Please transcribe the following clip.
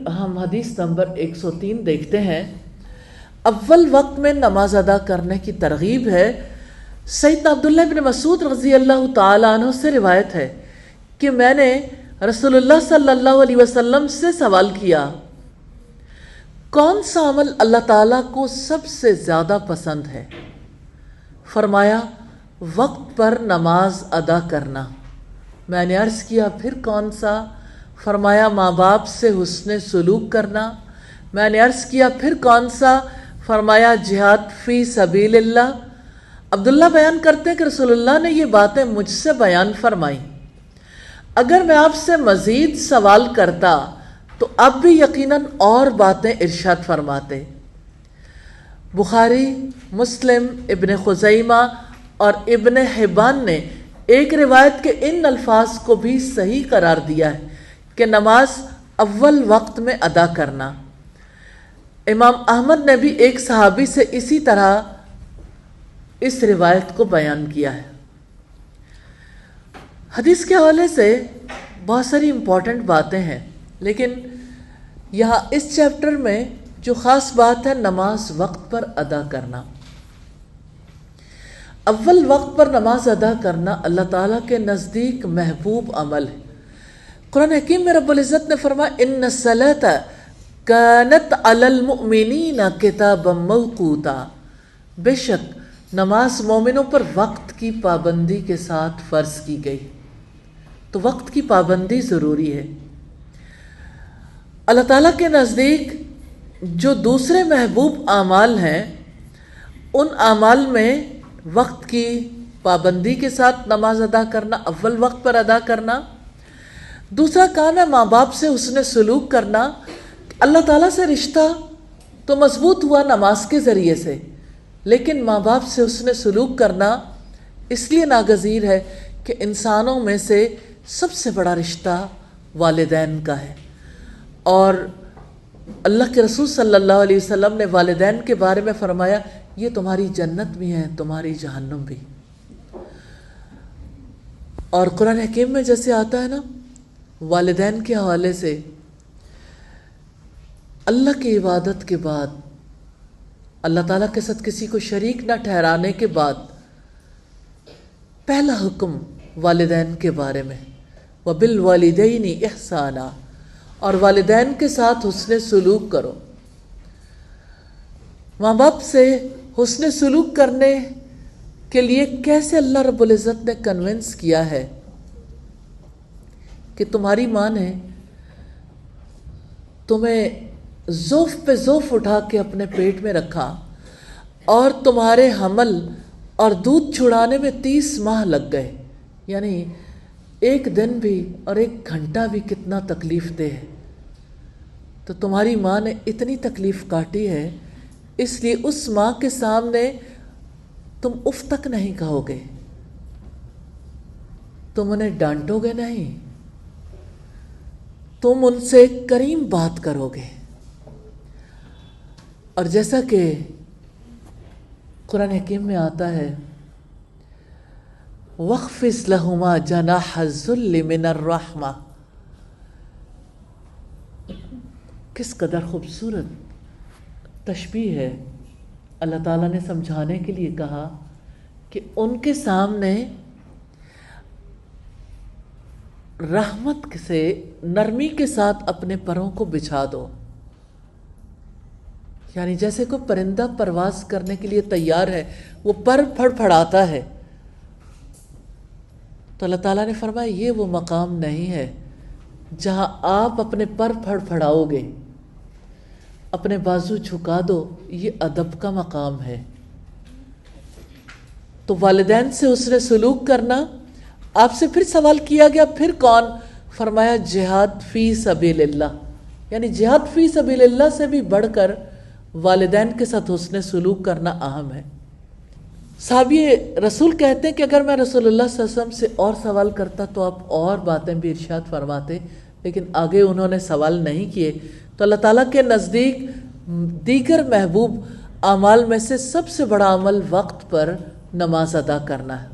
ہم حدیث نمبر 103 دیکھتے ہیں. اول وقت میں نماز ادا کرنے کی ترغیب ہے. سیدنا عبداللہ بن مسعود رضی اللہ تعالیٰ عنہ سے روایت ہے کہ میں نے رسول اللہ صلی اللہ علیہ وسلم سے سوال کیا کون سا عمل اللہ تعالیٰ کو سب سے زیادہ پسند ہے؟ فرمایا وقت پر نماز ادا کرنا. میں نے عرض کیا پھر کون سا؟ فرمایا ماں باپ سے حسن سلوک کرنا. میں نے عرض کیا پھر کون سا؟ فرمایا جہاد فی سبیل اللہ. عبداللہ بیان کرتے ہیں کہ رسول اللہ نے یہ باتیں مجھ سے بیان فرمائیں. اگر میں آپ سے مزید سوال کرتا تو اب بھی یقیناً اور باتیں ارشاد فرماتے. بخاری، مسلم، ابن خزیمہ اور ابن حبان نے ایک روایت کے ان الفاظ کو بھی صحیح قرار دیا ہے کہ نماز اول وقت میں ادا کرنا. امام احمد نے بھی ایک صحابی سے اسی طرح اس روایت کو بیان کیا ہے. حدیث کے حوالے سے بہت ساری امپورٹنٹ باتیں ہیں، لیکن یہاں اس چیپٹر میں جو خاص بات ہے نماز وقت پر ادا کرنا. اول وقت پر نماز ادا کرنا اللہ تعالیٰ کے نزدیک محبوب عمل ہے. قرآن حکیم میں رب العزت نے فرمایا ان الصلاۃ کانت علی المؤمنین کتابا موقوتا. بے شک نماز مومنوں پر وقت کی پابندی کے ساتھ فرض کی گئی. تو وقت کی پابندی ضروری ہے. اللہ تعالیٰ کے نزدیک جو دوسرے محبوب اعمال ہیں ان اعمال میں وقت کی پابندی کے ساتھ نماز ادا کرنا، اول وقت پر ادا کرنا. دوسرا کام ہے ماں باپ سے حسن سلوک کرنا. اللہ تعالیٰ سے رشتہ تو مضبوط ہوا نماز کے ذریعے سے، لیکن ماں باپ سے حسن سلوک کرنا اس لیے ناگزیر ہے کہ انسانوں میں سے سب سے بڑا رشتہ والدین کا ہے. اور اللہ کے رسول صلی اللہ علیہ وسلم نے والدین کے بارے میں فرمایا یہ تمہاری جنت بھی ہیں تمہاری جہنم بھی. اور قرآن حکیم میں جیسے آتا ہے نا والدین کے حوالے سے اللہ کی عبادت کے بعد، اللہ تعالیٰ کے ساتھ کسی کو شریک نہ ٹھہرانے کے بعد پہلا حکم والدین کے بارے میں وَبِالْوَالِدَيْنِ إِحْسَانًا، اور والدین کے ساتھ حسن سلوک کرو. ماں باپ سے حسن سلوک کرنے کے لیے کیسے اللہ رب العزت نے کنونس کیا ہے کہ تمہاری ماں نے تمہیں ذوف پہ ذوف اٹھا کے اپنے پیٹ میں رکھا اور تمہارے حمل اور دودھ چھڑانے میں 30 ماہ لگ گئے. یعنی ایک دن بھی اور ایک گھنٹہ بھی کتنا تکلیف دہ ہے. تو تمہاری ماں نے اتنی تکلیف کاٹی ہے، اس لیے اس ماں کے سامنے تم اف تک نہیں کہو گے، تم انہیں ڈانٹو گے نہیں، تم ان سے کریم بات کرو گے. اور جیسا کہ قرآن حکیم میں آتا ہے وَاخْفِضْ لَهُمَا جَنَاحَ الذُّلِّ مِنَ الرَّحْمَةِ. کس قدر خوبصورت تشبیہ ہے. اللہ تعالیٰ نے سمجھانے کے لیے کہا کہ ان کے سامنے رحمت سے نرمی کے ساتھ اپنے پروں کو بچھا دو. یعنی جیسے کوئی پرندہ پرواز کرنے کے لیے تیار ہے، وہ پر پھڑ پھڑاتا ہے، تو اللہ تعالیٰ نے فرمایا یہ وہ مقام نہیں ہے جہاں آپ اپنے پر پھڑ پھڑاؤ گے، اپنے بازو جھکا دو، یہ ادب کا مقام ہے. تو والدین سے حسن سلوک کرنا. آپ سے پھر سوال کیا گیا پھر کون؟ فرمایا جہاد فی سبیل اللہ. یعنی جہاد فی سبیل اللہ سے بھی بڑھ کر والدین کے ساتھ حسن سلوک کرنا اہم ہے. صحابی رسول کہتے ہیں کہ اگر میں رسول اللہ صلی اللہ علیہ وسلم سے اور سوال کرتا تو آپ اور باتیں بھی ارشاد فرماتے، لیکن آگے انہوں نے سوال نہیں کیے. تو اللہ تعالیٰ کے نزدیک دیگر محبوب اعمال میں سے سب سے بڑا عمل وقت پر نماز ادا کرنا ہے.